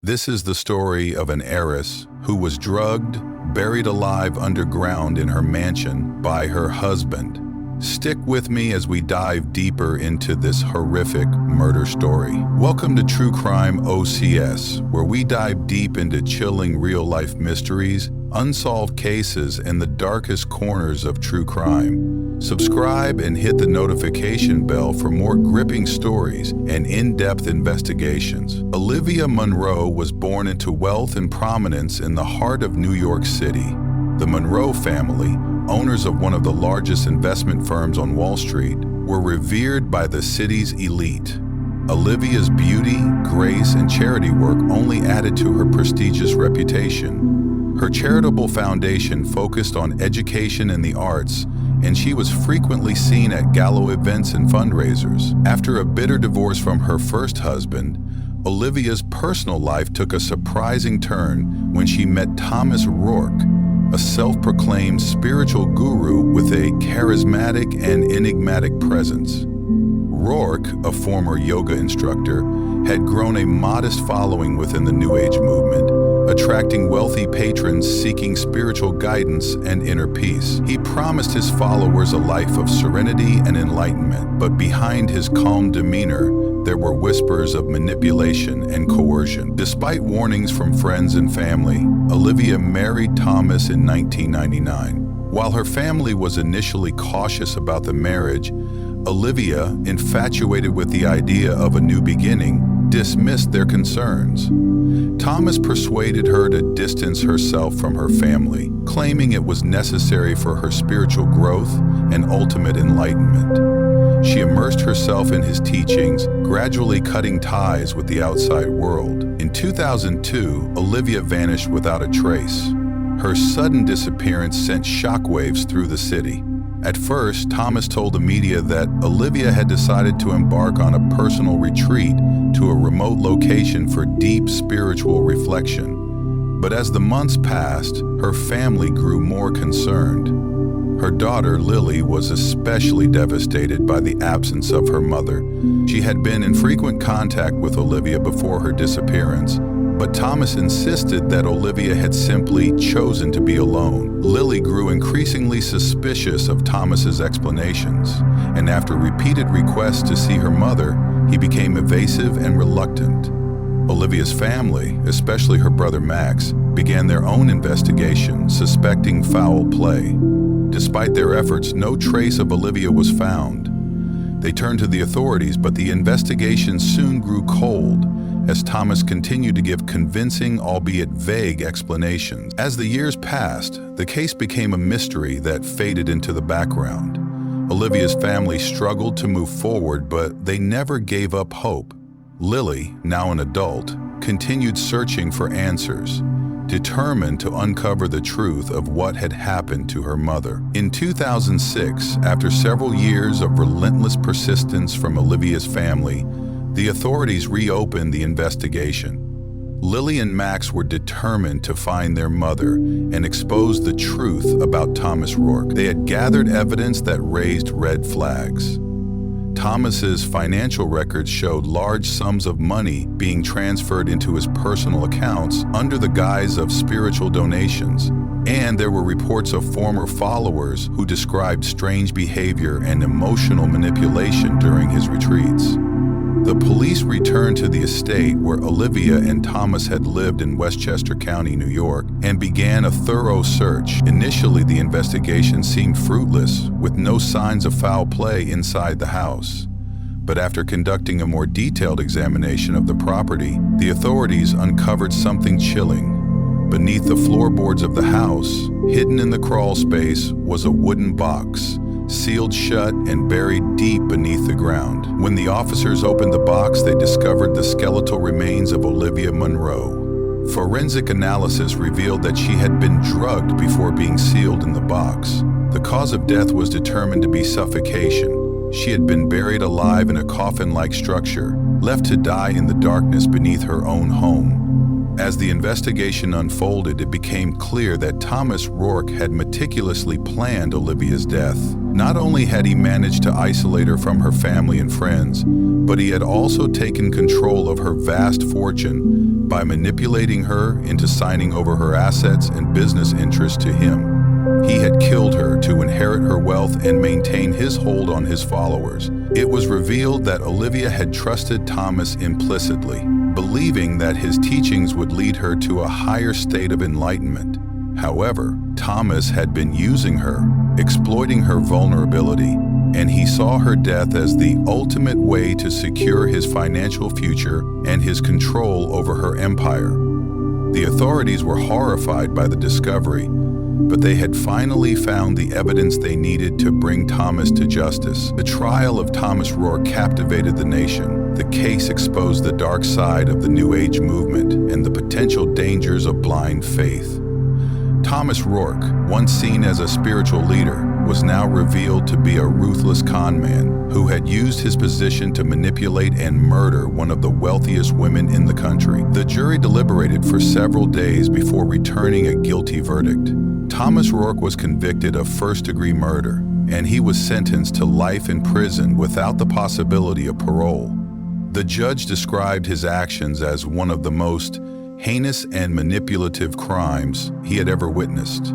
This is the story of an heiress who was drugged, buried alive underground in her mansion by her husband. Stick with me as we dive deeper into this horrific murder story. Welcome to True Crime OCS, where we dive deep into chilling real-life mysteries, unsolved cases, and the darkest corners of true crime. Subscribe and hit the notification bell for more gripping stories and in-depth investigations. Olivia Monroe was born into wealth and prominence in the heart of New York City. The Monroe family, owners of one of the largest investment firms on Wall Street, were revered by the city's elite. Olivia's beauty, grace, and charity work only added to her prestigious reputation. Her charitable foundation focused on education and the arts, and she was frequently seen at gala events and fundraisers. After a bitter divorce from her first husband, Olivia's personal life took a surprising turn when she met Thomas Rourke, a self-proclaimed spiritual guru with a charismatic and enigmatic presence. Rourke, a former yoga instructor, had grown a modest following within the New Age movement, attracting wealthy patrons seeking spiritual guidance and inner peace. He promised his followers a life of serenity and enlightenment, but behind his calm demeanor, there were whispers of manipulation and coercion. Despite warnings from friends and family, Olivia married Thomas in 1999. While her family was initially cautious about the marriage, Olivia, infatuated with the idea of a new beginning, dismissed their concerns. Thomas persuaded her to distance herself from her family, claiming it was necessary for her spiritual growth and ultimate enlightenment. She immersed herself in his teachings, gradually cutting ties with the outside world. In 2002, Olivia vanished without a trace. Her sudden disappearance sent shockwaves through the city. At first, Thomas told the media that Olivia had decided to embark on a personal retreat to a remote location for deep spiritual reflection. But as the months passed, her family grew more concerned. Her daughter, Lily, was especially devastated by the absence of her mother. She had been in frequent contact with Olivia before her disappearance, but Thomas insisted that Olivia had simply chosen to be alone. Lily grew increasingly suspicious of Thomas's explanations, and after repeated requests to see her mother, he became evasive and reluctant. Olivia's family, especially her brother Max, began their own investigation, suspecting foul play. Despite their efforts, no trace of Olivia was found. They turned to the authorities, but the investigation soon grew cold as Thomas continued to give convincing, albeit vague, explanations. As the years passed, the case became a mystery that faded into the background. Olivia's family struggled to move forward, but they never gave up hope. Lily, now an adult, continued searching for answers, determined to uncover the truth of what had happened to her mother. In 2006, after several years of relentless persistence from Olivia's family, the authorities reopened the investigation. Lily and Max were determined to find their mother and expose the truth about Thomas Rourke. They had gathered evidence that raised red flags. Thomas's financial records showed large sums of money being transferred into his personal accounts under the guise of spiritual donations, and there were reports of former followers who described strange behavior and emotional manipulation during his retreats. The police returned to the estate where Olivia and Thomas had lived in Westchester County, New York, and began a thorough search. Initially, the investigation seemed fruitless, with no signs of foul play inside the house. But after conducting a more detailed examination of the property, the authorities uncovered something chilling. Beneath the floorboards of the house, hidden in the crawl space, was a wooden box, sealed shut and buried deep beneath the ground. When the officers opened the box, they discovered the skeletal remains of Olivia Monroe. Forensic analysis revealed that she had been drugged before being sealed in the box. The cause of death was determined to be suffocation. She had been buried alive in a coffin-like structure, left to die in the darkness beneath her own home. As the investigation unfolded, it became clear that Thomas Rourke had meticulously planned Olivia's death. Not only had he managed to isolate her from her family and friends, but he had also taken control of her vast fortune by manipulating her into signing over her assets and business interests to him. He had killed her to inherit her wealth and maintain his hold on his followers. It was revealed that Olivia had trusted Thomas implicitly, believing that his teachings would lead her to a higher state of enlightenment. However, Thomas had been using her, exploiting her vulnerability, and he saw her death as the ultimate way to secure his financial future and his control over her empire. The authorities were horrified by the discovery, but they had finally found the evidence they needed to bring Thomas to justice. The trial of Thomas Rourke captivated the nation. The case exposed the dark side of the New Age movement and the potential dangers of blind faith. Thomas Rourke, once seen as a spiritual leader, was now revealed to be a ruthless con man who had used his position to manipulate and murder one of the wealthiest women in the country. The jury deliberated for several days before returning a guilty verdict. Thomas Rourke was convicted of first-degree murder, and he was sentenced to life in prison without the possibility of parole. The judge described his actions as one of the most heinous and manipulative crimes he had ever witnessed.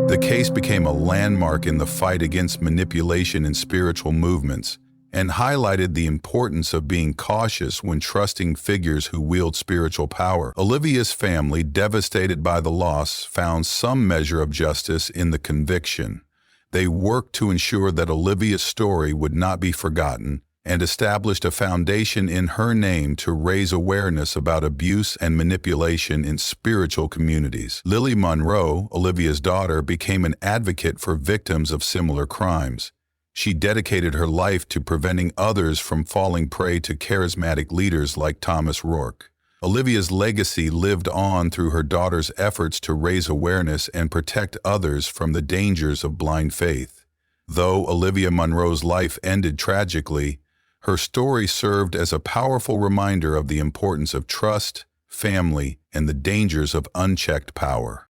The case became a landmark in the fight against manipulation in spiritual movements and highlighted the importance of being cautious when trusting figures who wield spiritual power. Olivia's family, devastated by the loss, found some measure of justice in the conviction. They worked to ensure that Olivia's story would not be forgotten and established a foundation in her name to raise awareness about abuse and manipulation in spiritual communities. Lily Monroe, Olivia's daughter, became an advocate for victims of similar crimes. She dedicated her life to preventing others from falling prey to charismatic leaders like Thomas Rourke. Olivia's legacy lived on through her daughter's efforts to raise awareness and protect others from the dangers of blind faith. Though Olivia Monroe's life ended tragically, her story served as a powerful reminder of the importance of trust, family, and the dangers of unchecked power.